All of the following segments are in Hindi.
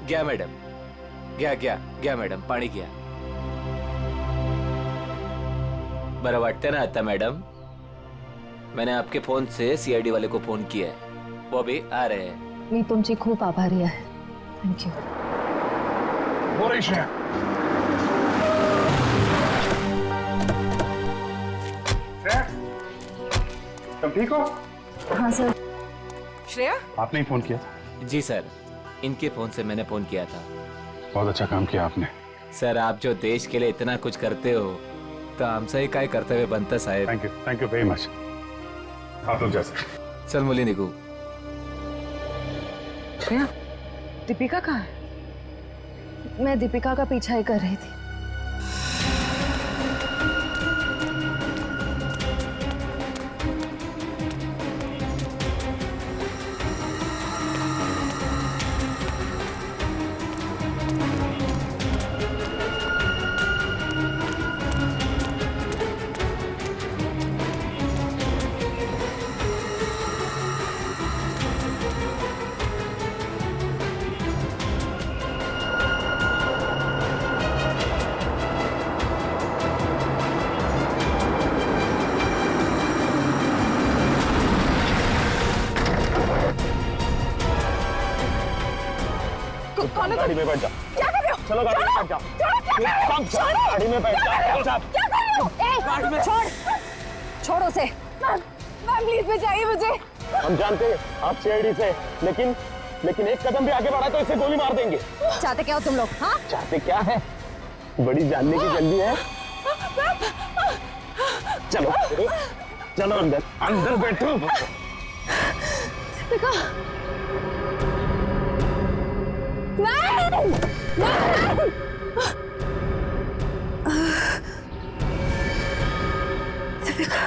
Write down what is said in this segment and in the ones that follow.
गया मैडम, गया गया गया मैडम, पाणी गया. बरं वाटतं ना आता मैडम? मैंने आपके फोन से सीआईडी वाले को फोन किया है, वो भी आ रहे हैं. मी तुमची खूप आभारी आहे. थँक्यू. तुम ठीक हो? हाँ सर. श्रेया, आपने ही फोन किया? जी सर, इनके फोन से मैंने फोन किया था. बहुत अच्छा काम किया आपने. सर, आप जो देश के लिए इतना कुछ करते हो तो आमचंही काय कर्तव्य बनतं साहेब. Thank you very much. आप लोग जा सकते. चल मुली निघू. श्रेया, दीपिका कहाँ है? मैं दीपिका का पीछा ही कर रही थी. गाड़ी में बैठ जा. क्या कर रहे हो? चलो गाड़ी में बैठ जा. गाड़ी में बैठ जा. क्या कर रहे हो? गाड़ी में छोड़ उसे. मैम, प्लीज बचाइए मुझे. हम जानते हैं आप सीआईडी से, लेकिन एक कदम भी आगे बढ़ा तो इसे गोली मार देंगे. चाहते क्या हो तुम लोग? हाँ, चाहते क्या है? बड़ी जानने की जल्दी है. चलो चलो अंदर बैठो. दीपिका. नहीं, नहीं. दीपिका.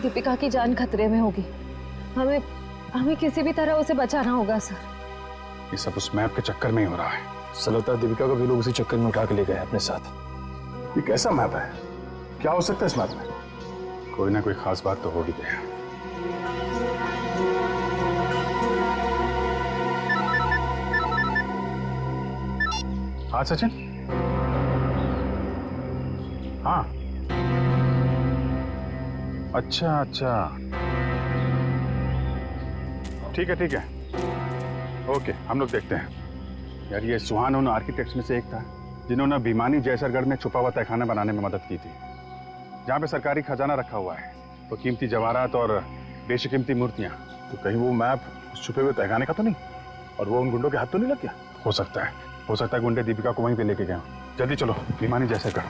दीपिका की जान खतरे में होगी. हमें किसी भी तरह उसे बचाना होगा सर. ये सब उस मैप के चक्कर में ही हो रहा है. सलता दीपिका को भी लोग उसी चक्कर में उठा के ले गए अपने साथ. ये कैसा मैप है? क्या हो सकता है इस मैप में? कोई ना कोई खास बात तो होगी. हाँ सचिन. हाँ, अच्छा ठीक है. ओके, हम लोग देखते हैं. यार ये सुहान उन आर्किटेक्ट्स में से एक था जिन्होंने भिमानी जैसरगढ़ में छुपा हुआ तहखाना बनाने में मदद की थी, जहाँ पे सरकारी खजाना रखा हुआ है, तो कीमती जवाहरात और बेशकीमती मूर्तियां. तो कहीं वो मैप उस छुपे हुए तहखाने का तो नहीं, और वो उन गुंडों के हाथ तो नहीं लग गया? हो सकता है गुंडे दीपिका को वहीं पे लेके गए. जल्दी चलो भिमानी जैसरगढ़.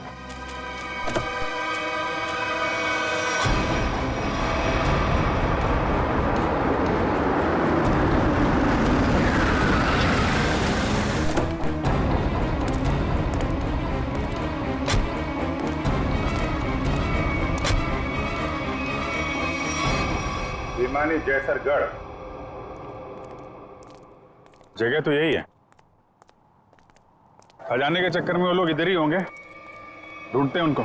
भिमानी जैसरगढ़ जगह तो यही है. खजाने के चक्कर में वो लोग इधर ही होंगे. ढूंढते हैं उनको.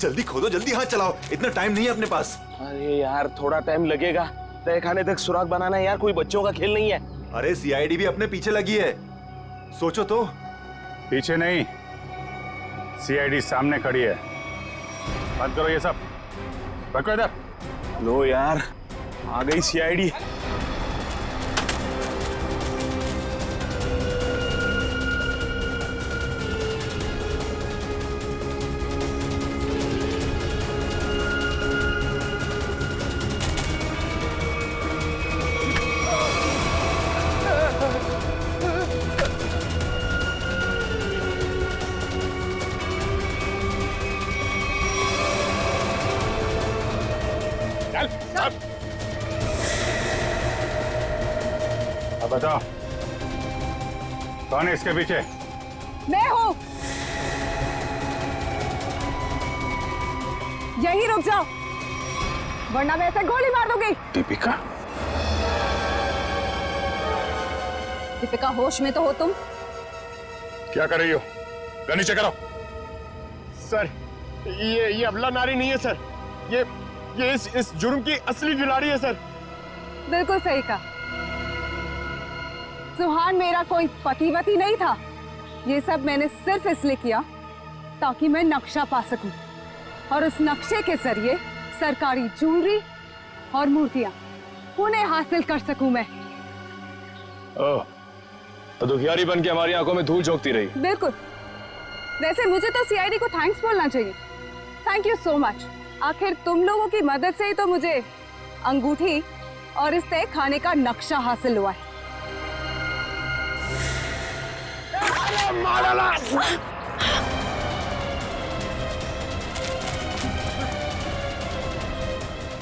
जल्दी खोदो, जल्दी हाथ चलाओ, इतना टाइम नहीं है अपने पास। अरे यार थोड़ा टाइम लगेगा, तहखाने तक सुराग बनाना है यार, कोई बच्चों का खेल नहीं है। अरे सीआईडी भी अपने पीछे लगी है, सोचो तो। पीछे नहीं, सीआईडी सामने खड़ी है। बंद करो ये सब, रखो इधर। लो यार, आ गई सीआईडी। अब बताओ, कौन है इसके पीछे? मैं हूँ। यही रुक जाओ, वरना मैं ऐसे गोली मार दूंगी। दीपिका? दीपिका, होश में तो हो तुम? क्या कर रही हो? गन नीचे करो। सर, ये अबला नारी नहीं है सर, ये इस जुर्म की असली खिलाड़ी है सर। बिल्कुल सही कहा। सुहान मेरा कोई पतिवती नहीं था। ये सब मैंने सिर्फ इसलिए किया ताकि मैं नक्शा पा सकूं, और उस नक्शे के जरिए सरकारी ज्वेलरी और मूर्तियां उन्हें हासिल कर सकूं मैं। ओह, तो दुखियारी बन के हमारी आंखों में धूल झोंकती रही। बिल्कुल। वैसे मुझे तो सीआईडी को थैंक्स बोलना चाहिए। Thank you so much. आखिर तुम लोगों की मदद से ही तो मुझे अंगूठी और इस तय खाने का नक्शा हासिल हुआ है।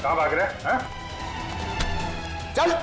कहाँ भाग रहे हैं? चल।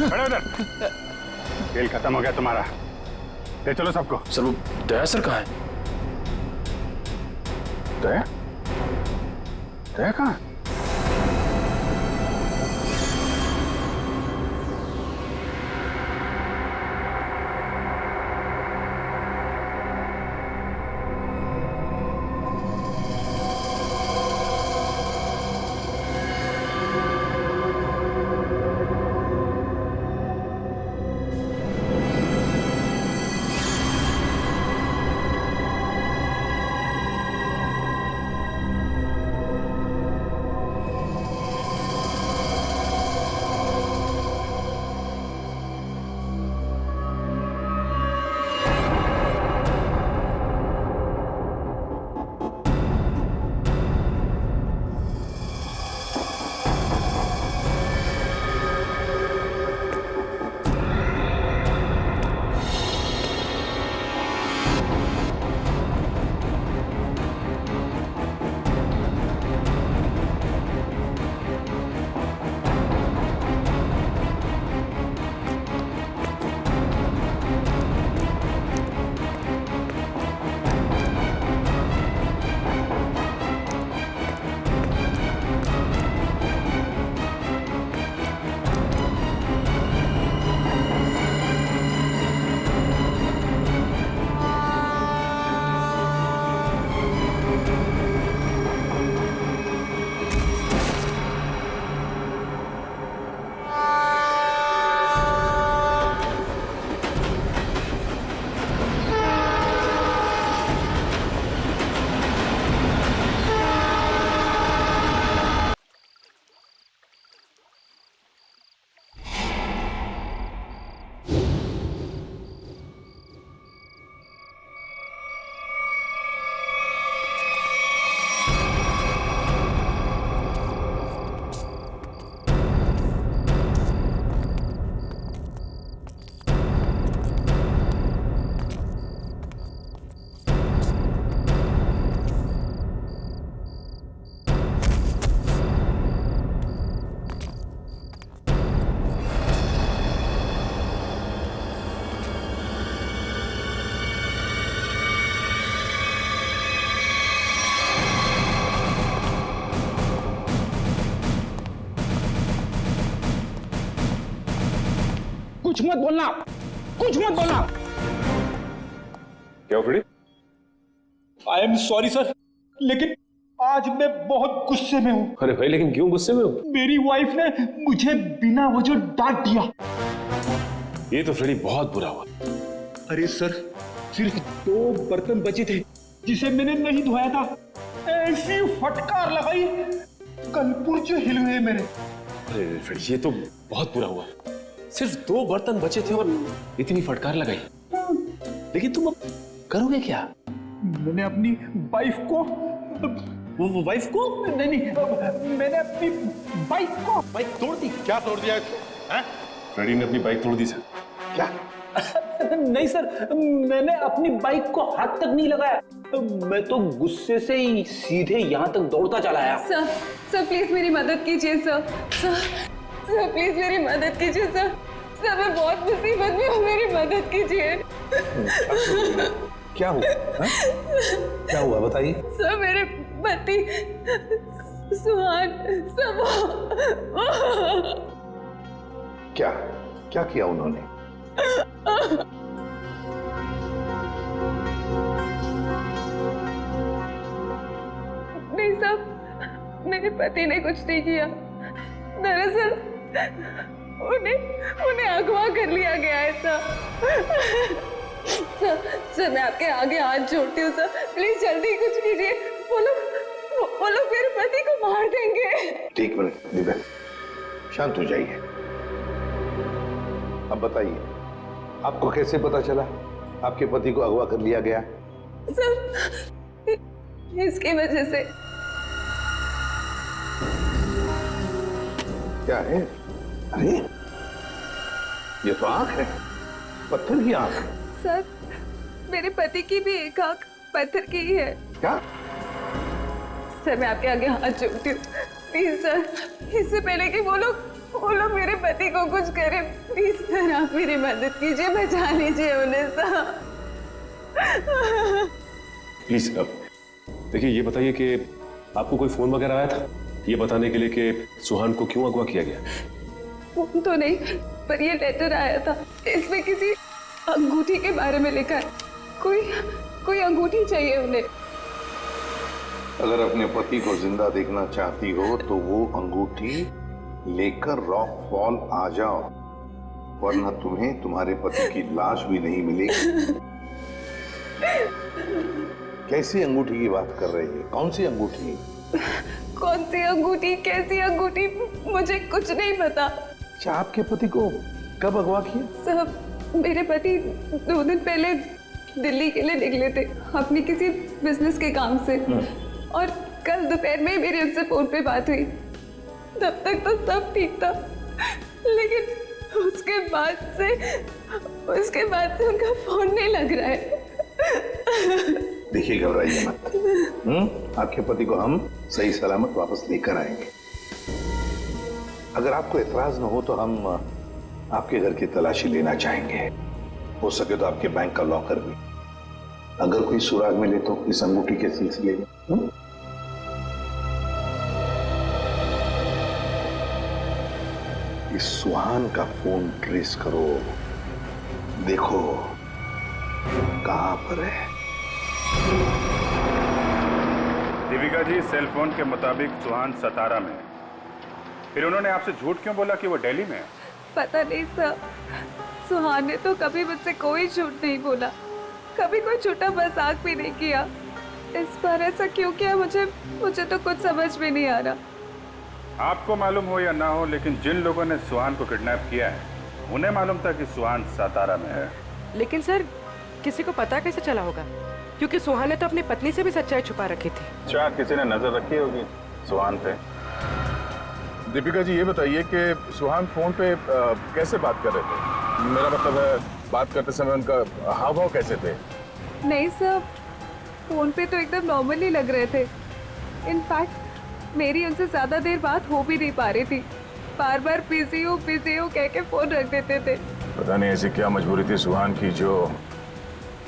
खड़े उधर। खेल खत्म हो गया तुम्हारा, ले चलो सबको। सर वो दया सर कहाँ है? दया? दया कहाँ? कुछ मत बोलना, कुछ मत बोलना। क्या Freddy? I am sorry sir, लेकिन आज मैं बहुत गुस्से में हूँ। अरे भाई लेकिन क्यों गुस्से में हो? मेरी वाइफ ने मुझे बिना वजह डांट दिया। ये तो फ्रेडी बहुत बुरा हुआ। अरे सर, सिर्फ 2 बर्तन बचे थे जिसे मैंने नहीं धोया था। ऐसी फटकार लगाई, कल पुर्जे हिल गए मेरे। अरे फ्रेडी ये तो बहुत बुरा हुआ। सिर्फ 2 बर्तन बचे थे और इतनी फटकार लगाई। लेकिन तुम अब करोगे क्या? मैंने अपनी वाइफ को वाइफ को नहीं, मैंने अपनी बाइक तोड़ दी। क्या तोड़ दिया इसको? हैं? फ्रेडी ने अपनी बाइक तोड़ दी सर। क्या? नहीं सर, मैंने अपनी बाइक को हाथ तक नहीं लगाया। मैं तो गुस्से से ही सीधे यहाँ तक दौड़ता चला आया। सर प्लीज मेरी मदद कीजिए सर। सर प्लीज मेरी मदद कीजिए सर। सर मैं बहुत मुसीबत में हूँ, मेरी मदद कीजिए। क्या हुआ? क्या हुआ बताइए। सर मेरे पति सुहान सब क्या क्या किया उन्होंने? नहीं साहब, मेरे पति ने कुछ नहीं किया। दरअसल उन्हें अगवा कर लिया गया है सर। सर मैं आपके आगे हाथ जोड़ती हूँ सर, प्लीज जल्दी कुछ कीजिए। वो लोग मेरे पति को मार देंगे। ठीक मिनट दिव्या, शांत हो जाइए। अब बताइए, आपको कैसे पता चला आपके पति को अगवा कर लिया गया? सर इसकी वजह से। क्या है? अरे ये तो आंख है, पत्थर की आंख। सर मेरे पति की भी एक आंख पत्थर की ही है। क्या? सर मैं आपके आगे हाथ जोड़ती हूँ, प्लीज सर, इससे पहले कि वो लोग मेरे पति को कुछ करें, प्लीज सर आप मेरी मदद कीजिए, बचा लीजिए उन्हें सर। प्लीज अब देखिए, ये बताइए कि आपको कोई फोन वगैरह आया था ये बताने के लिए कि सुहान को क्यों अगवा किया गया? फोन तो नहीं, पर ये लेटर आया था। इसमें किसी अंगूठी के बारे में लिखा है। कोई अंगूठी चाहिए उन्हें। अगर अपने पति को जिंदा देखना चाहती हो तो वो अंगूठी लेकर रॉक फॉल आ जाओ, वरना तुम्हें तुम्हारे पति की लाश भी नहीं मिलेगी। कैसी अंगूठी की बात कर रही है? कौन सी अंगूठी? कौन सी अंगूठी, कैसी अंगूठी, मुझे कुछ नहीं पता। अच्छा, आपके पति को कब अगवा किया? साहब मेरे पति 2 दिन पहले दिल्ली के लिए निकले थे अपनी किसी बिजनेस के काम से, और कल दोपहर में मेरी उनसे फोन पे बात हुई। तब तक तो सब ठीक था, लेकिन उसके बाद से उनका फोन नहीं लग रहा है। देखिए, घबराइए मत। आपके पति को हम सही सलामत वापस लेकर आएंगे। अगर आपको एतराज न हो तो हम आपके घर की तलाशी लेना चाहेंगे। हो सके तो आपके बैंक का लॉकर भी। अगर कोई सुराग मिले तो इस अंगूठी के सिलसिले में। इस सुहान का फोन ट्रेस करो, देखो कहां पर है। दीपिका जी, सेल फोन के मुताबिक सुहान सतारा में है। फिर उन्होंने आपसे झूठ क्यों बोला कि वो दिल्ली में है? पता नहीं सर, सुहान ने तो कभी मुझसे कोई झूठ नहीं बोला, कभी कोई छोटा मजाक भी नहीं किया। इस बार ऐसा क्यों किया मुझे तो कुछ समझ में नहीं आ रहा। आपको मालूम हो या ना हो, लेकिन जिन लोगों ने सुहान को किडनैप किया है उन्हें मालूम था कि सुहान सतारा में है। लेकिन सर किसी को पता कैसे चला होगा, क्योंकि सुहान ने तो अपनी पत्नी से भी सच्चाई छुपा रखी थी। अच्छा, किसी ने नजर रखी होगी सुहान पे। दीपिका जी, ये बताइए कि सुहान फोन पे कैसे बात कर रहे थे? मेरा मतलब है, बात करते समय उनका हाव भाव कैसे थे? नहीं सर, फोन पे तो एकदम नॉर्मली लग रहे थे। इनफैक्ट मेरी उनसे ज्यादा देर बात हो भी नहीं पा रही थी, बार बार बिजी हो कह के फोन रख देते थे। पता नहीं ऐसी क्या मजबूरी थी सुहान की जो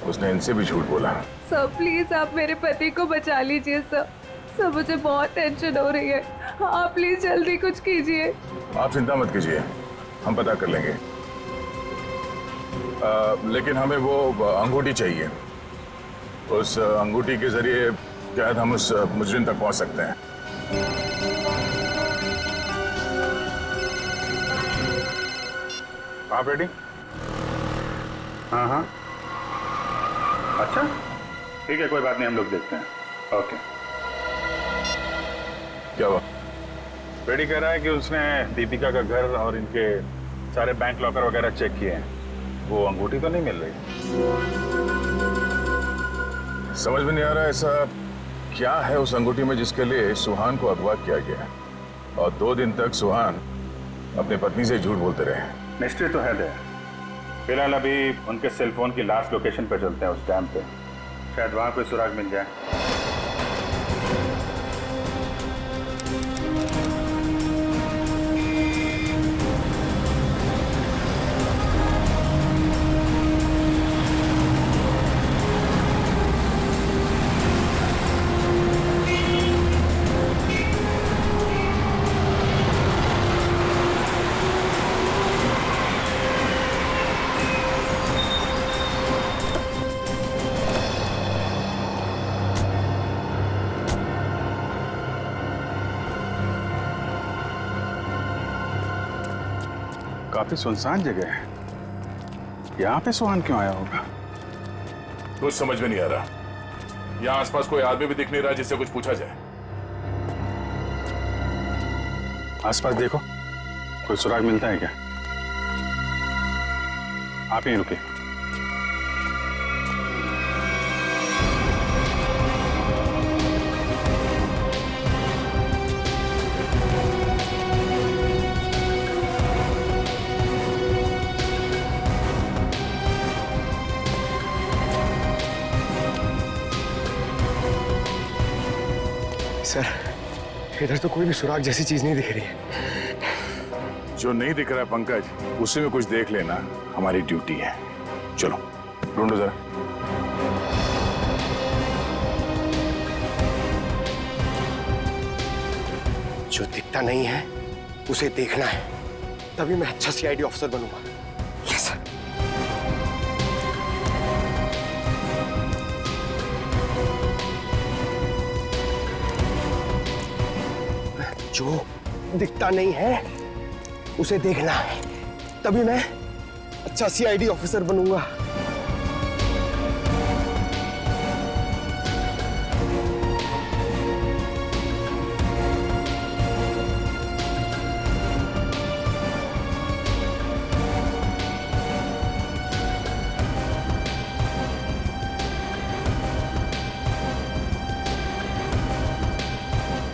उसने इनसे भी झूठ बोला। सर प्लीज आप मेरे पति को बचा लीजिए सर। सर मुझे बहुत टेंशन हो रही है, आप प्लीज जल्दी कुछ कीजिए। आप चिंता मत कीजिए, हम पता कर लेंगे। लेकिन हमें वो अंगूठी चाहिए। उस अंगूठी के जरिए शायद हम उस मुजरिम तक पहुंच सकते हैं। आप रेडी? हाँ हाँ, अच्छा ठीक है, कोई बात नहीं, हम लोग देखते हैं। ओके। क्या हुआ? रेडी कह रहा है कि उसने दीपिका का घर और इनके सारे बैंक लॉकर वगैरह चेक किए हैं, वो अंगूठी तो नहीं मिल रही। समझ में नहीं आ रहा ऐसा क्या है उस अंगूठी में जिसके लिए सुहान को अगवा किया गया, और 2 दिन तक सुहान अपनी पत्नी से झूठ बोलते रहे। मिस्ट्री तो है दे। फिलहाल अभी उनके सेल फोन की लास्ट लोकेशन पे चलते हैं, उस डैम पे, शायद वहां कोई सुराग मिल जाए। काफी सुनसान जगह है, यहाँ पे सुहान क्यों आया होगा? कुछ समझ में नहीं आ रहा। यहाँ आसपास कोई आदमी भी दिख नहीं रहा जिससे कुछ पूछा जाए। आसपास देखो, कोई सुराग मिलता है क्या? आप ही रुके। सर, इधर तो कोई भी सुराग जैसी चीज नहीं दिख रही है। जो नहीं दिख रहा है पंकज, उसी में कुछ देख लेना हमारी ड्यूटी है। चलो ढूंढो जरा। जो दिखता नहीं है उसे देखना है, तभी मैं अच्छा सीआईडी ऑफिसर बनूंगा। Yes sir. जो दिखता नहीं है उसे देखना है, तभी मैं अच्छा सीआईडी ऑफिसर बनूंगा।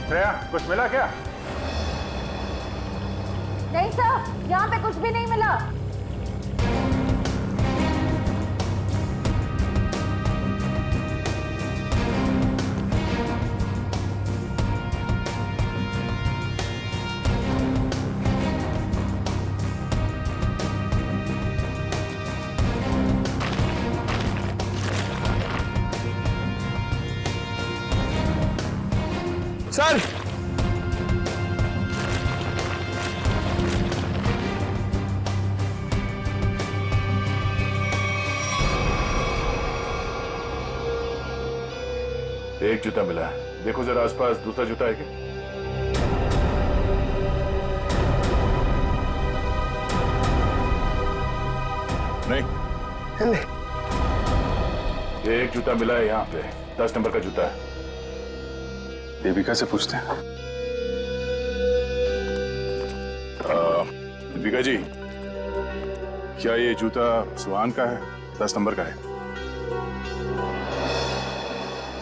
श्रेया, कुछ मिला क्या? नहीं सर, यहाँ पे कुछ भी नहीं मिला। सर, एक जूता मिला है, देखो जरा आसपास दूसरा जूता है क्या? नहीं, एक जूता मिला है यहाँ पे, 10 नंबर का जूता है। देविका से पूछते हैं। दीपिका जी, क्या ये जूता सुहान का है? 10 नंबर का है।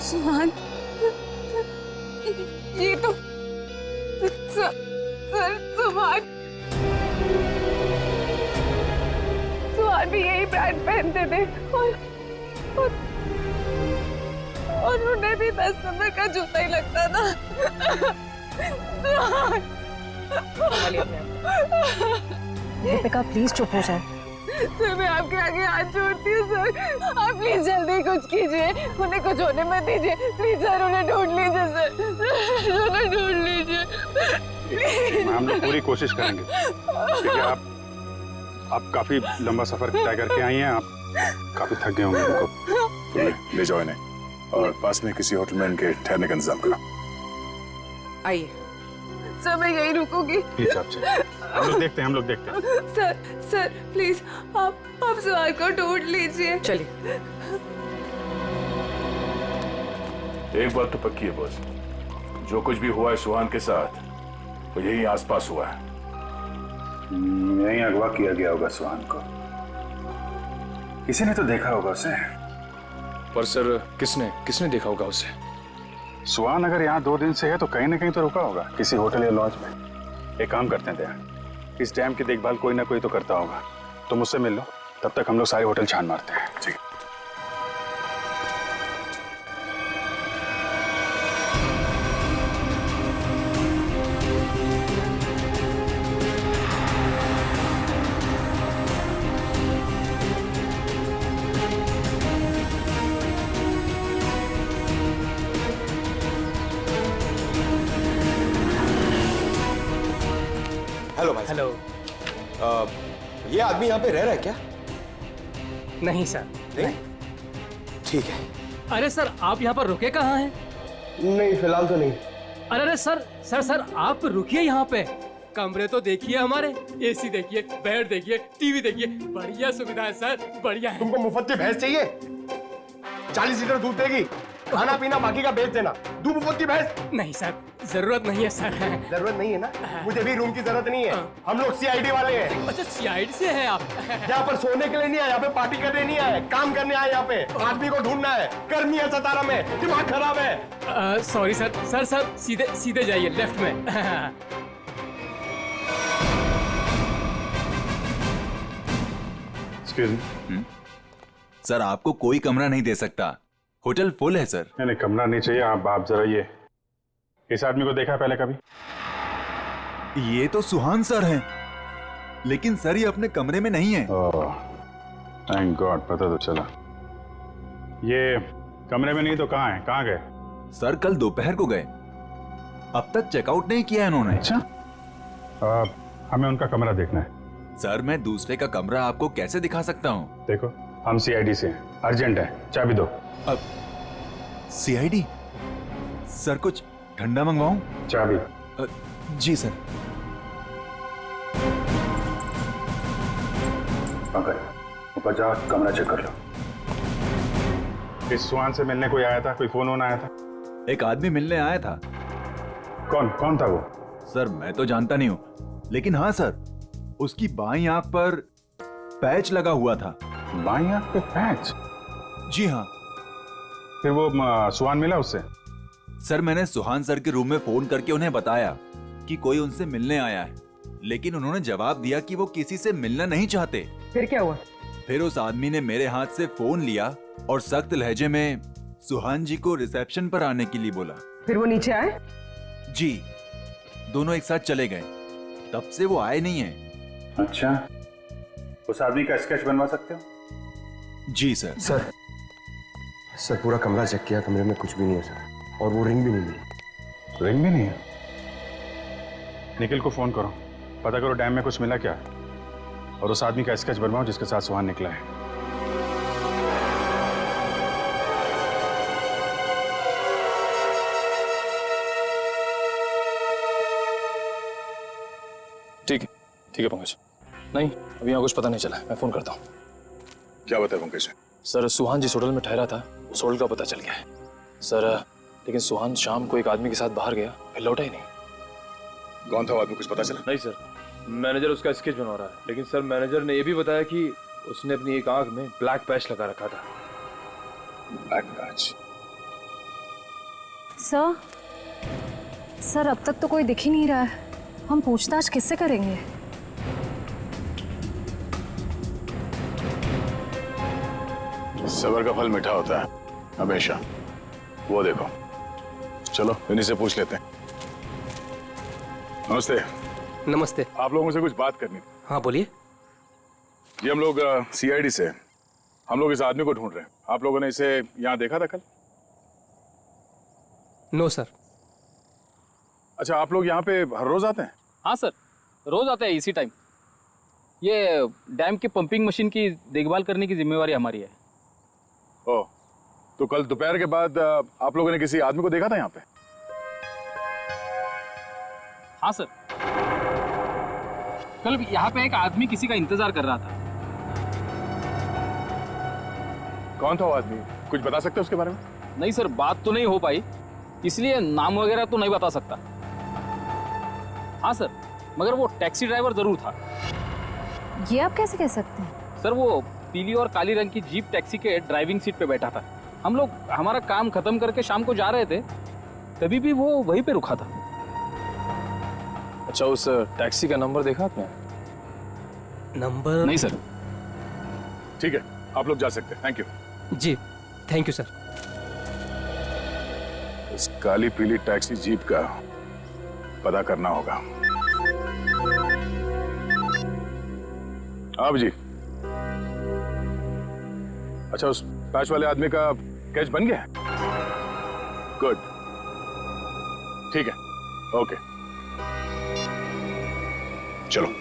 सुहान, ये तो सर सुहान भी यही ब्रांड पहनते थे और उन्हें भी 10 नंबर का जूता ही लगता था। दीपिका प्लीज चुप हो जाए। सर, मैं आपके आगे हाथ जोड़ती हूँ सर, आप प्लीज जल्दी कुछ कीजिए, उन्हें कुछ होने मत दीजिए प्लीज सर, उन्हें ढूंढ लीजिए सर, उन्हें ढूंढ लीजिए। हम लोग पूरी कोशिश करेंगे। ठीक है, आप काफी लंबा सफर तय करके आई हैं, आप काफी थक गए होंगे। उनको ले जाओ इन्हें और पास में किसी होटल में इनके ठहरने का इंतजाम करो। आइए। सर मैं यहीं रुकूंगी। प्लीज आप चलिए। हम लोग देखते हैं। सर प्लीज आप सुहान को ढूंढ लीजिए। चलिए। एक बात तो पक्की है बॉस, जो कुछ भी हुआ है सुहान के साथ वो यही आसपास हुआ है। यहीं अगवा किया गया होगा सुहान को। किसी ने तो देखा होगा उसे। पर सर किसने देखा होगा उसे? सुहान अगर यहाँ 2 दिन से है तो कहीं ना कहीं तो रुका होगा, किसी होटल या लॉज में। एक काम करते हैं दया, इस डैम की देखभाल कोई ना कोई तो करता होगा। तुम मुझसे मिल लो, तब तक हम लोग सारे होटल छान मारते हैं। ठीक है। हेलो भाई। हेलो। ये आदमी यहाँ पे रह रहा है क्या? नहीं सर। नहीं? ठीक है। अरे सर आप यहाँ पर रुके कहाँ हैं? नहीं फिलहाल तो नहीं। अरे सर आप रुकिए यहाँ पे। कमरे तो देखिए हमारे, एसी देखिए, बेड देखिए, टीवी देखिए, बढ़िया सुविधा है सर, बढ़िया है। तुमको मुफ्त की भैंस चाहिए? 40 लीटर दूध देगी, खाना पीना बाकी का बेच देना। दूध मुफ्त की भैंस? नहीं सर, जरूरत नहीं है सर। जरूरत नहीं है ना? मुझे भी रूम की जरूरत नहीं है। हम लोग सीआईडी वाले हैं। अच्छा सीआईडी से है आप? यहाँ पर सोने के लिए नहीं आए, यहाँ पे पार्टी करने नहीं आए, काम करने आए। यहाँ पे आदमी को ढूंढना है। गर्मी है 17 में, दिमाग खराब है। सॉरी सर सीधे जाइए लेफ्ट में। Excuse me. सर आपको कोई कमरा नहीं दे सकता, होटल फुल है सर। नहीं कमरा नहीं चाहिए। आप जरा ये इस आदमी को देखा पहले कभी? ये तो सुहान सर हैं, लेकिन सर ये अपने कमरे में नहीं है। थैंक गॉड, पता तो चला। ये कमरे में नहीं तो कहाँ है? कहाँ गए? सर कल दोपहर को गए, अब तक चेकआउट नहीं किया इन्होंने। अच्छा, हमें उनका कमरा देखना है। सर मैं दूसरे का कमरा आपको कैसे दिखा सकता हूँ? देखो हम सीआईडी से हैं, अर्जेंट है, चाबी दो। अब सीआईडी? सर कुछ ठंडा मंगवाऊं? चाबी। जी सर। ऊपर जाओ, कमरा चेक कर लो। इस सुहान से मिलने कोई आया था? कोई फोन वोन आया था? एक आदमी मिलने आया था। कौन था वो? सर मैं तो जानता नहीं हूँ, लेकिन हाँ सर उसकी बाईं आंख पर पैच लगा हुआ था। बाईं आंख पे पैच? जी हाँ। फिर वो सुहान मिला उससे? सर मैंने सुहान सर के रूम में फोन करके उन्हें बताया कि कोई उनसे मिलने आया है, लेकिन उन्होंने जवाब दिया कि वो किसी से मिलना नहीं चाहते। फिर क्या हुआ? फिर उस आदमी ने मेरे हाथ से फोन लिया और सख्त लहजे में सुहान जी को रिसेप्शन पर आने के लिए बोला। फिर वो नीचे आए? जी, दोनों एक साथ चले गए, तब से वो आए नहीं है। अच्छा, उस आदमी का स्केच बनवा सकते हो? जी सर। सर पूरा कमरा चेक किया, कमरे में कुछ भी नहीं है सर, और वो रिंग भी नहीं मिली। रिंग भी नहीं है? निखिल को फोन करो, पता करो डैम में कुछ मिला क्या, और उस आदमी का स्केच बनवाओ जिसके साथ सुहान निकला है। ठीक है पंकज। नहीं अभी यहाँ कुछ पता नहीं चला, मैं फोन करता हूँ। क्या बताया पंकज? सर सुहान जिस होटल में ठहरा था उस होटल का पता चल गया है सर, लेकिन सुहान शाम को एक आदमी के साथ बाहर गया, फिर लौटा ही नहीं। कौन था वो आदमी, कुछ पता चला? नहीं सर, मैनेजर उसका स्केच बनवा रहा है, लेकिन सर मैनेजर ने यह भी बताया कि उसने अपनी एक आंख में ब्लैक पैच लगा रखा था। Black patch? सर अब तक तो कोई दिख ही नहीं रहा है, हम पूछताछ किससे करेंगे? सबर का फल मीठा होता है हमेशा, वो देखो। चलो इन्हीं से पूछ लेते हैं। नमस्ते। नमस्ते। आप लोगों से कुछ बात करनी थी। हाँ बोलिए। जी हम लोग सीआईडी से, हम लोग इस आदमी को ढूंढ रहे हैं। आप लोगों ने इसे यहाँ देखा था कल? No sir. अच्छा, आप लोग यहाँ पे हर रोज आते हैं? हाँ सर, रोज आते हैं इसी टाइम। ये डैम की पंपिंग मशीन की देखभाल करने की जिम्मेवारी हमारी है। ओह, तो कल दोपहर के बाद आप लोगों ने किसी आदमी को देखा था यहाँ पे? हाँ सर, कल यहाँ पे एक आदमी किसी का इंतजार कर रहा था। कौन था वो आदमी? कुछ बता सकते हो उसके बारे में? नहीं सर, बात तो नहीं हो पाई, इसलिए नाम वगैरह तो नहीं बता सकता। हाँ सर, मगर वो टैक्सी ड्राइवर जरूर था। ये आप कैसे कह सकते हैं? सर वो पीली और काली रंग की जीप टैक्सी के ड्राइविंग सीट पे बैठा था। हम लोग हमारा काम खत्म करके शाम को जा रहे थे, तभी भी वो वहीं पे रुका था। अच्छा, उस टैक्सी का नंबर देखा आपने? नंबर नहीं सर। ठीक है, आप लोग जा सकते हैं। Thank you ji, thank you sir. इस काली पीली टैक्सी जीप का पता करना होगा। आप जी, अच्छा उस पैच वाले आदमी का कैच बन गया? गुड, ठीक है, ओके, चलो।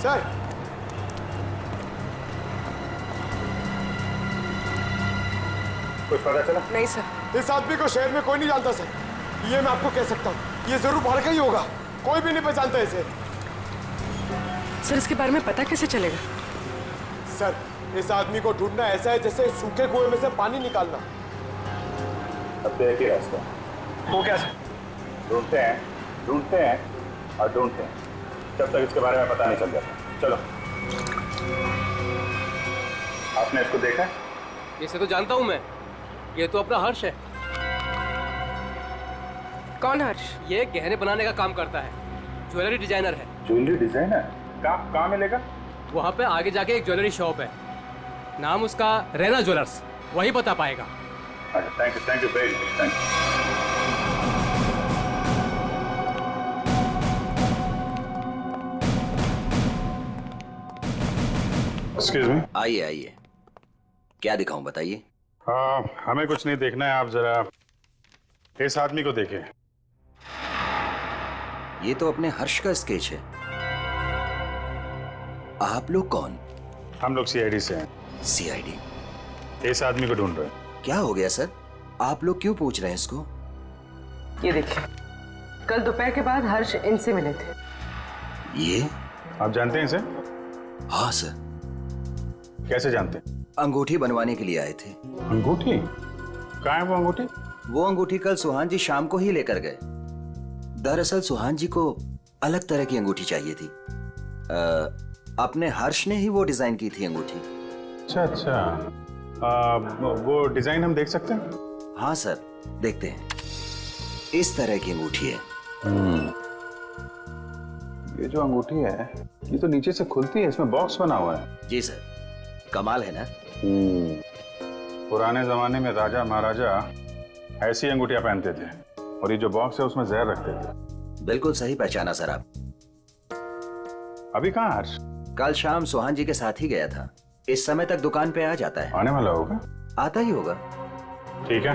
सर, कुछ पता चला? नहीं सर। इस आदमी को शहर में कोई नहीं जानता सर, ये मैं आपको कह सकता हूँ। ये जरूर बाहर का ही होगा, कोई भी नहीं पहचानता इसे। सर इसके बारे में पता कैसे चलेगा? सर, इस आदमी को ढूंढना ऐसा है जैसे सूखे कुएं में से पानी निकालना। अब तो एक ही रास्ता। वो कैसे? ढूंढते हैं और ढूंढते हैं जब तक इसके बारे में पता नहीं चल जाता। चलो। आपने इसको देखा? इसे तो जानता हूँ मैं, ये तो अपना हर्ष है। कौन हर्ष? ये गहने बनाने का काम करता है, ज्वेलरी डिजाइनर है। Jewellery designer? कहाँ मिलेगा? वहाँ पे आगे जाके एक ज्वेलरी शॉप है, नाम उसका रैना ज्वेलर्स, वही बता पाएगा। अच्छा, thank you very much, thank you. Excuse me. आइए आइए, क्या दिखाऊं बताइए। हमें कुछ नहीं देखना है, आप जरा इस आदमी को देखें। ये तो अपने हर्ष का स्केच है। आप लोग कौन? हम लोग सीआईडी से हैं। सीआईडी? इस आदमी को ढूंढ रहे हैं। क्या हो गया सर, आप लोग क्यों पूछ रहे हैं इसको? ये देखिए, कल दोपहर के बाद हर्ष इनसे मिले थे। ये आप जानते हैं इसे? हाँ सर। कैसे जानते हैं? अंगूठी बनवाने के लिए आए थे। अंगूठी? कहाँ है वो अंगूठी? वो अंगूठी कल सुहान जी शाम को ही लेकर गए। दरअसल सुहान जी को अलग तरह की अंगूठी चाहिए थी। अपने हर्ष ने ही वो डिजाइन की थी अंगूठी। अच्छा, वो डिजाइन हम देख सकते हैं? हाँ सर, देखते हैं। इस तरह की अंगूठी है। ये जो अंगूठी है, ये तो नीचे से खुलती है, इसमें बॉक्स बना हुआ है। जी सर, कमाल है ना। पुराने जमाने में राजा महाराजा ऐसी अंगूठियां पहनते थे, और ये जो बॉक्स है उसमें जहर रखते थे। बिल्कुल सही पहचाना सर आप। अभी कहाँ हर्ष? कल शाम सुहान जी के साथ ही गया था। इस समय तक दुकान पे आ जाता है। आने वाला होगा? आता ही होगा। ठीक है,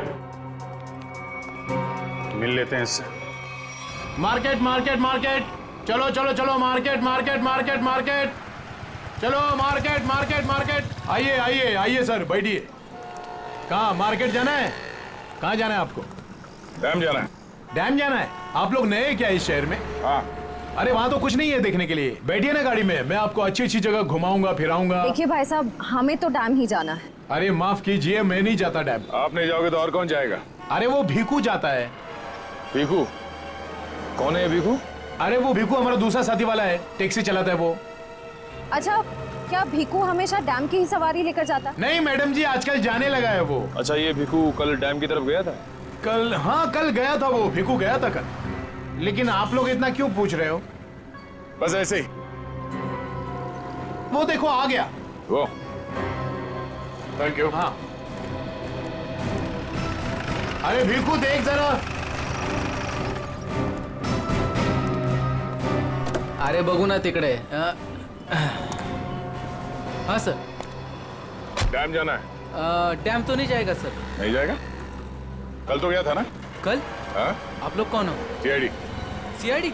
मिल लेते हैं इससे। मार्केट मार्केट मार्केट, चलो चलो चलो, मार्केट मार्केट मार्केट मार्केट, चलो मार्केट मार्केट मार्केट। आइए आइए आइए सर, बैठिए। कहाँ मार्केट जाना है? कहाँ जाना है आपको? डैम जाना है। डैम जाना है? आप लोग नए क्या इस शहर में? हाँ, अरे वहाँ तो कुछ नहीं है देखने के लिए, बैठिए ना गाड़ी में, मैं आपको अच्छी अच्छी जगह घुमाऊंगा फिराऊंगा। देखिए भाई साहब, हमें तो डैम ही जाना है। अरे माफ कीजिए, मैं नहीं जाता डैम। आप नहीं जाओगे तो और कौन जाएगा? अरे वो भीखू जाता है। भीखू? कौन है भीखू? अरे वो भीखू हमारा दूसरा साथी वाला है, टैक्सी चलाता है वो। अच्छा, क्या भीखू हमेशा डैम की ही सवारी लेकर जाता? नहीं मैडम जी, आजकल जाने लगा है वो। अच्छा, ये भीखू कल डैम की तरफ गया था? कल? हाँ कल गया था वो, भीखू गया था कल। लेकिन आप लोग इतना क्यों पूछ रहे हो? बस ऐसे ही। वो देखो आ गया वो। Thank you. हाँ। अरे भीखू देख जरा। अरे बघू ना तिकडे। हाँ सर। डैम जाना है? डैम तो नहीं जाएगा सर। नहीं जाएगा? कल तो गया था ना? कल? हाँ? आप लोग कौन हो? सीआईडी। सीआईडी?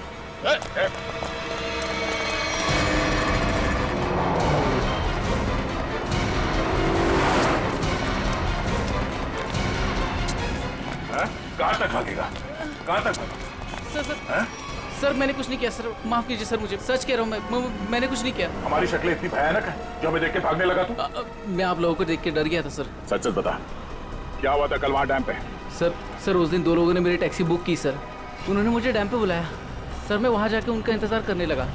कहाँ तक भागेगा? कहाँ तक भागेगा? सर सर सर मैंने कुछ नहीं किया सर, माफ कीजिए सर, मुझे सच कह रहा हूँ, मैंने कुछ नहीं किया। हमारी शक्लें इतनी भयानक है जो हमें देख के भागने लगा तू? मैं आप लोगों को देख के डर गया था सर। सच सच बता, क्या हुआ था कल वहाँ डैम पे? सर उस दिन दो लोगों ने मेरी टैक्सी बुक की सर, उन्होंने मुझे डैम पे बुलाया सर, मैं वहाँ जाके उनका इंतजार करने लगा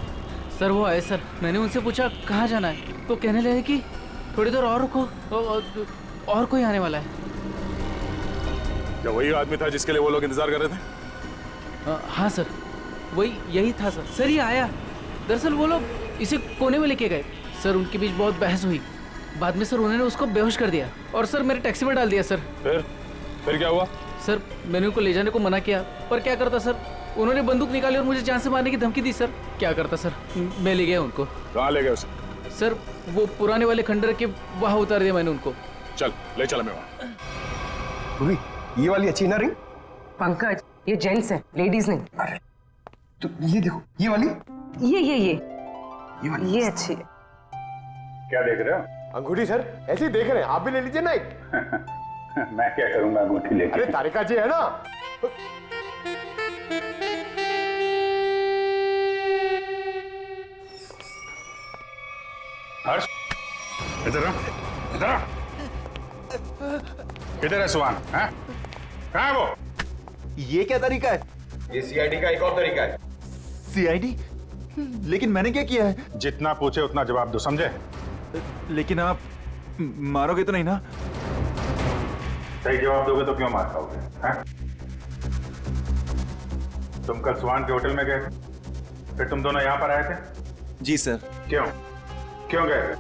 सर। वो आए सर, मैंने उनसे पूछा कहाँ जाना है, तो कहने लगे कि थोड़ी देर और रुको, और कोई आने वाला है। क्या वही आदमी था जिसके लिए वो लोग इंतजार कर रहे थे? हाँ सर, वही यही था सर। सर ये आया, दरअसल वो लोग इसे कोने में लेके गए सर, उनके बीच बहुत बहस हुई, बाद में सर उन्होंने उसको बेहोश कर दिया और सर मेरे टैक्सी में डाल दिया सर। फिर क्या हुआ? सर मैंने उनको ले जाने को मना किया, पर क्या करता सर, उन्होंने बंदूक निकाली और मुझे जान से मारने की धमकी दी सर। क्या करता सर, मैं ले गया उनको। कहाँ ले गए उसे? सर वो पुराने वाले खंडर के वहाँ उतार दिया मैंने उनको। चल ले चल, मैं वहाँ। ये वाली अच्छी ना रिंग? पंकज, ये जेंट्स है, लेडीज नहीं। अरे तो ये देखो, ये वाली, ये वाली, ये अच्छी है। क्या देख रहे हो? अंगूठी सर, ऐसे ही देख रहे हैं, आप भी ले लीजिए ना एक। मैं क्या करूंगा अंगूठी लेके? अरे तारिका जी है ना। हर्ष, इधर इधर किधर है सुहान? हैं? कहाँ है वो? ये क्या तरीका है? ये सीआईडी का एक और तरीका है। सीआईडी? लेकिन मैंने क्या किया है? जितना पूछे उतना जवाब दो, समझे? लेकिन आप मारोगे तो नहीं ना? सही जवाब दोगे तो क्यों मार खाओगे? हैं? तुम कल सुहान के होटल में गए थे, फिर तुम दोनों यहाँ पर आए थे? जी सर। क्यों गए थे?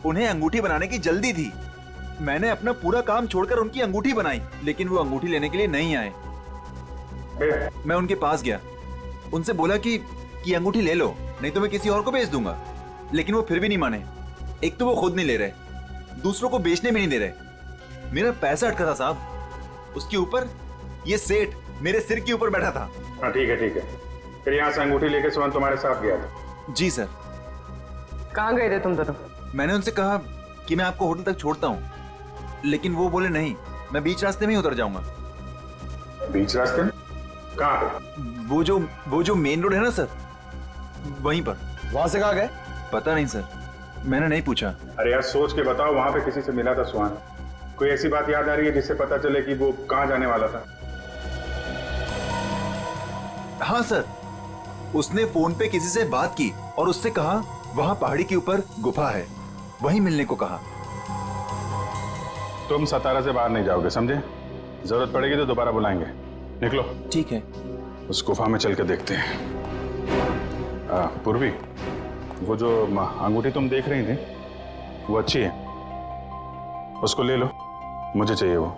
उन्हें अंगूठी बनाने की जल्दी थी। मैंने अपना पूरा काम छोड़कर उनकी अंगूठी बनाई, लेकिन वो अंगूठी लेने के लिए नहीं आए। मैं उनके पास गया, उनसे बोला कि अंगूठी ले लो, नहीं तो मैं किसी और को बेच दूंगा, लेकिन वो फिर भी नहीं माने। एक तो वो खुद नहीं ले रहे, दूसरों को बेचने में नहीं दे रहे। मेरा पैसा अटका था साहब, उसके ऊपर ये सेठ मेरे सिर के ऊपर बैठा था। हाँ ठीक है। फिर यहाँ से अंगूठी लेके सुहान तुम्हारे साथ गया था? जी सर। कहाँ गए थे तुम दोनों? मैंने उनसे कहा कि मैं आपको होटल तक छोड़ता हूँ, लेकिन वो बोले नहीं, मैं बीच रास्ते में ही उतर जाऊंगा। बीच रास्ते में? कहाँ पे? वो जो मेन रोड है ना सर, वहीं पर। वहां से कहाँ गए? पता नहीं सर, मैंने नहीं पूछा। अरे यार सोच के बताओ, वहां पे किसी से मिला था सुहान? कोई ऐसी बात याद आ रही है जिससे पता चले कि वो कहाँ जाने वाला था? हाँ सर, उसने फोन पे किसी से बात की और उससे कहा वहां पहाड़ी के ऊपर गुफा है, वहीं मिलने को कहा। तुम सतारा से बाहर नहीं जाओगे, समझे? जरूरत पड़ेगी तो दोबारा बुलाएंगे। निकलो। ठीक है। उस गुफा में चल के देखते हैं। पूर्वी, वो जो अंगूठी तुम देख रही थी वो अच्छी है, उसको ले लो, मुझे चाहिए वो।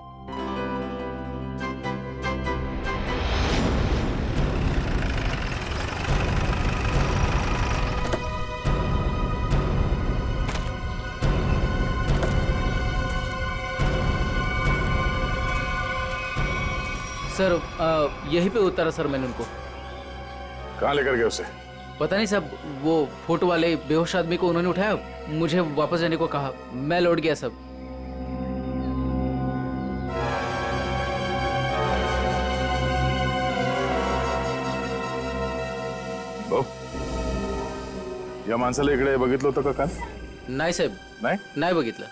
सर यहीं पे उतारा सर मैंने उनको। कहाँ लेकर गए उसे? पता नहीं साहब, वो फोटो वाले बेहोश आदमी को उन्होंने उठाया, मुझे वापस जाने को कहा, मैं लौट गया सब। भाऊ या माणसाला इकडे बघितलं होतं का काल? नाही साहेब, नाही बघितलं.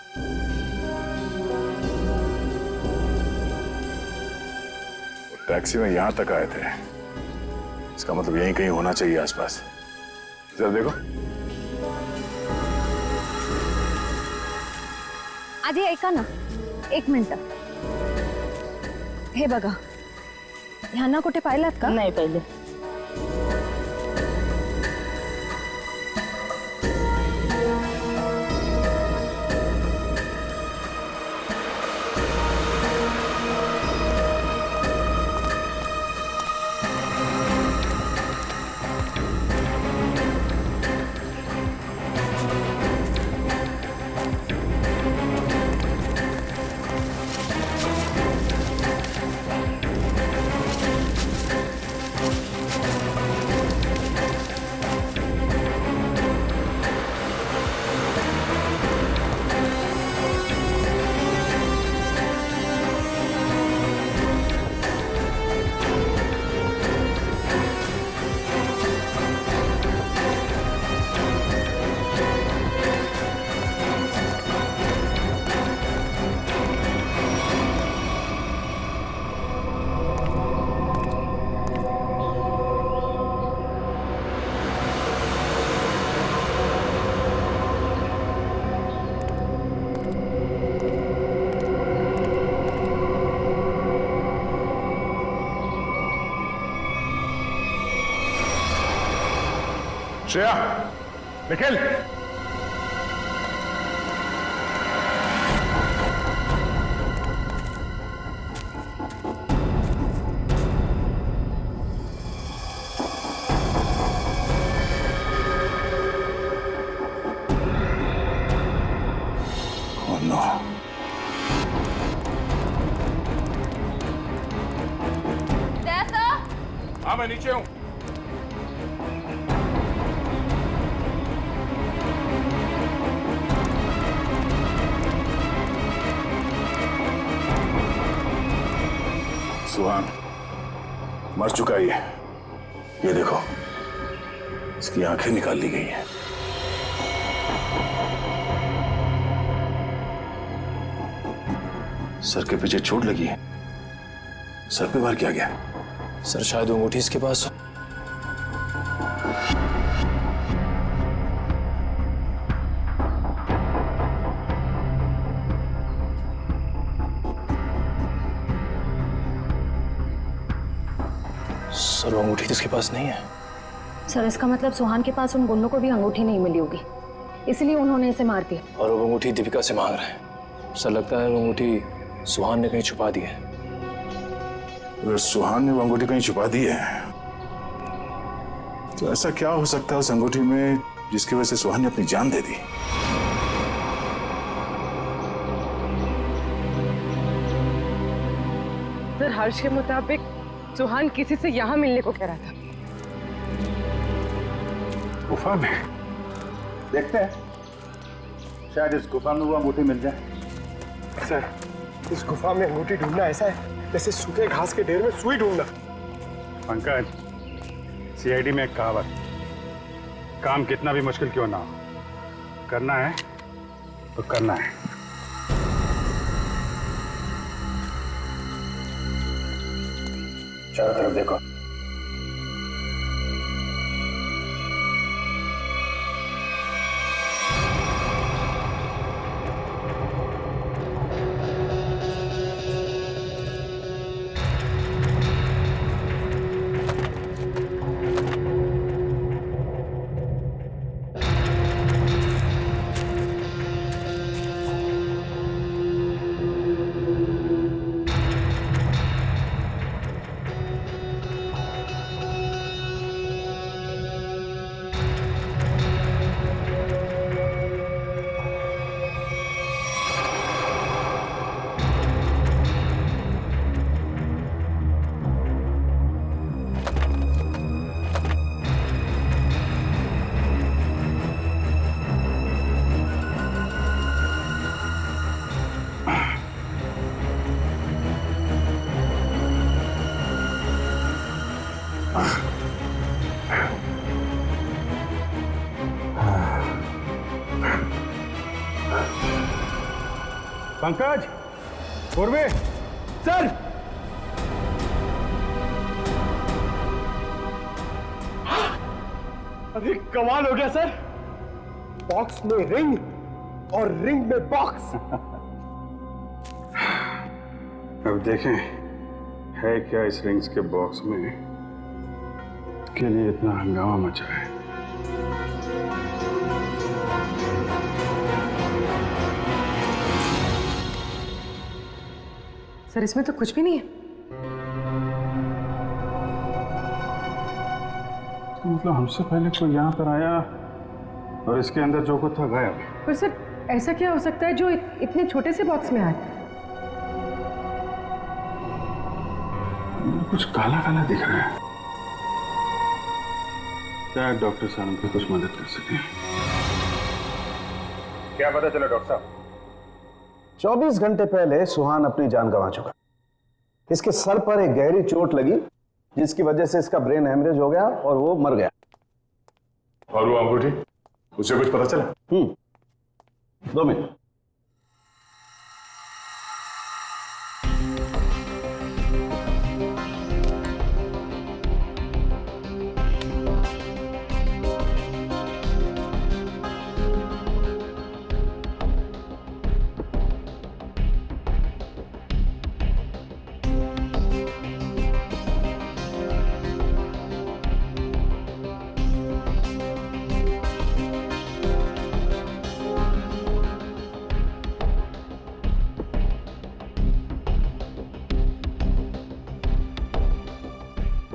टैक्सी में यहां तक आए थे, इसका मतलब यहीं कहीं होना चाहिए आसपास. जरा देखो. आधी ऐका ना, एक मिनिट. हे बघा, ह्यांना कुठे पाहिलात का? नाही पाहिले. Shreya, Nikhil, Oh no. हाँ मैं नीचे हूँ. सुहान मर चुका है ये देखो, इसकी आंखें निकाल ली गई हैं. सर के पीछे चोट लगी है. सर पे वार किया गया. सर शायद अंगूठी इसके पास हो. सर वो अंगूठी इसके पास नहीं है. सर इसका मतलब सुहान के पास उन गुंडों को भी अंगूठी नहीं मिली होगी, इसलिए उन्होंने इसे मार दिया. और वो अंगूठी दीपिका से मांग रहे हैं. सर लगता है वो अंगूठी सुहान ने कहीं छुपा दी है. अगर सुहान ने वो अंगूठी कहीं छुपा दी है तो ऐसा क्या हो सकता है उस अंगूठी में जिसकी वजह से सुहान ने अपनी जान दे दी? सर हर्ष के मुताबिक सुहान किसी से यहाँ मिलने को कह रहा था. गुफा में देखते हैं, शायद इस गुफा में वो अंगूठी मिल जाए. सर इस गुफा में अंगूठी ढूंढना ऐसा है जैसे सूखे घास के ढेर में सुई ढूंढना. पंकज, सीआईडी में एक कहावत, काम कितना भी मुश्किल क्यों ना हो, करना है तो करना है. चारों तरफ देखो. पंकज, पूर्वे, सर अरे कमाल हो गया सर, बॉक्स में रिंग और रिंग में बॉक्स। अब देखें है क्या इस रिंग्स के बॉक्स में के लिए इतना हंगामा मचा है। सर इसमें तो कुछ भी नहीं है। तो मतलब हमसे पहले कोई यहाँ पर आया और इसके अंदर जो कुछ था गायब। पर सर ऐसा क्या हो सकता है जो इतने छोटे से बॉक्स में आए? कुछ काला काला दिख रहा है। शायद डॉक्टर साहब की कुछ मदद कर सके। क्या पता चला डॉक्टर साहब? 24 घंटे पहले सुहान अपनी जान गंवा चुका। इसके सर पर एक गहरी चोट लगी जिसकी वजह से इसका ब्रेन हेमरेज हो गया और वो मर गया। और वो अंगूठी, उसे कुछ पता चला? 2 मिनट।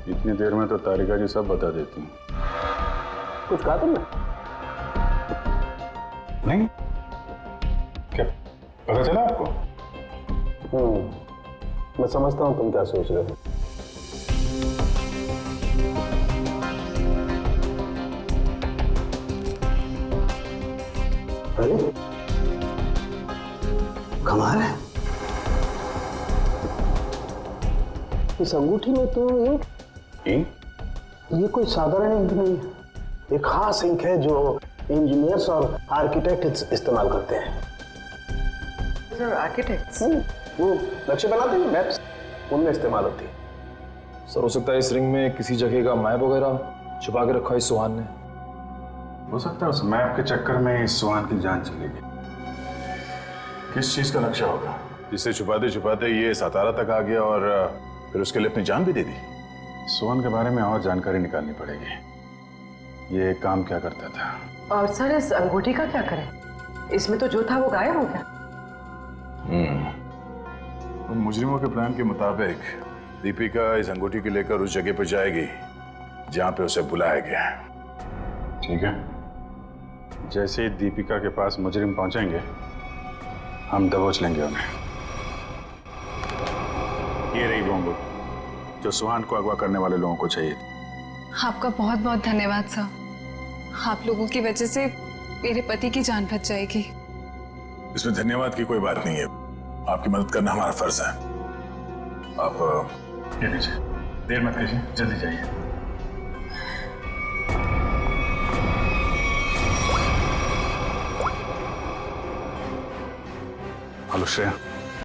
इतनी देर में तो तारिका जी सब बता देती हैं। कुछ कहा तुमने? नहीं, क्या पता चला आपको? मैं समझता हूं तुम क्या सोच रहे हो। अरे कमाल है, इस अंगूठी में तो इंक ये कोई साधारण इंक नहीं है, एक खास इंक है जो इंजीनियर्स और आर्किटेक्ट इस्तेमाल करते हैं। सर आर्किटेक्ट्स वो नक्शे बनाते हैं, मैप्स, उनमें इस्तेमाल होती है। सर हो सकता है इस रिंग में किसी जगह का मैप वगैरह छुपा के रखा है सुहान ने। हो सकता है उस मैप के चक्कर में इस सुहान की जान चली गई। किस चीज का नक्शा होगा जिससे छुपाते छुपाते ये सातारा तक आ गया और फिर उसके लिए अपनी जान भी दे दी? सुहान के बारे में और जानकारी निकालनी पड़ेगी। ये काम क्या करता था? और सर इस अंगूठी का क्या करें? इसमें तो जो था वो गायब हो गया। उन मुजरिमों के प्लान के मुताबिक दीपिका इस अंगूठी को लेकर उस जगह पर जाएगी जहां पे उसे बुलाया गया है। ठीक है, जैसे ही दीपिका के पास मुजरिम पहुंचेंगे हम दबोच लेंगे उन्हें। ये रही वो अंगूठी जो सुहान को अगवा करने वाले लोगों को चाहिए थी। आपका बहुत बहुत धन्यवाद सर। आप लोगों की वजह से मेरे पति की जान बच जाएगी। इसमें धन्यवाद की कोई बात नहीं है, आपकी मदद करना हमारा फर्ज है। आप ये लीजिए, देर मत कीजिए, जल्दी जाइए। हेलो श्रेया।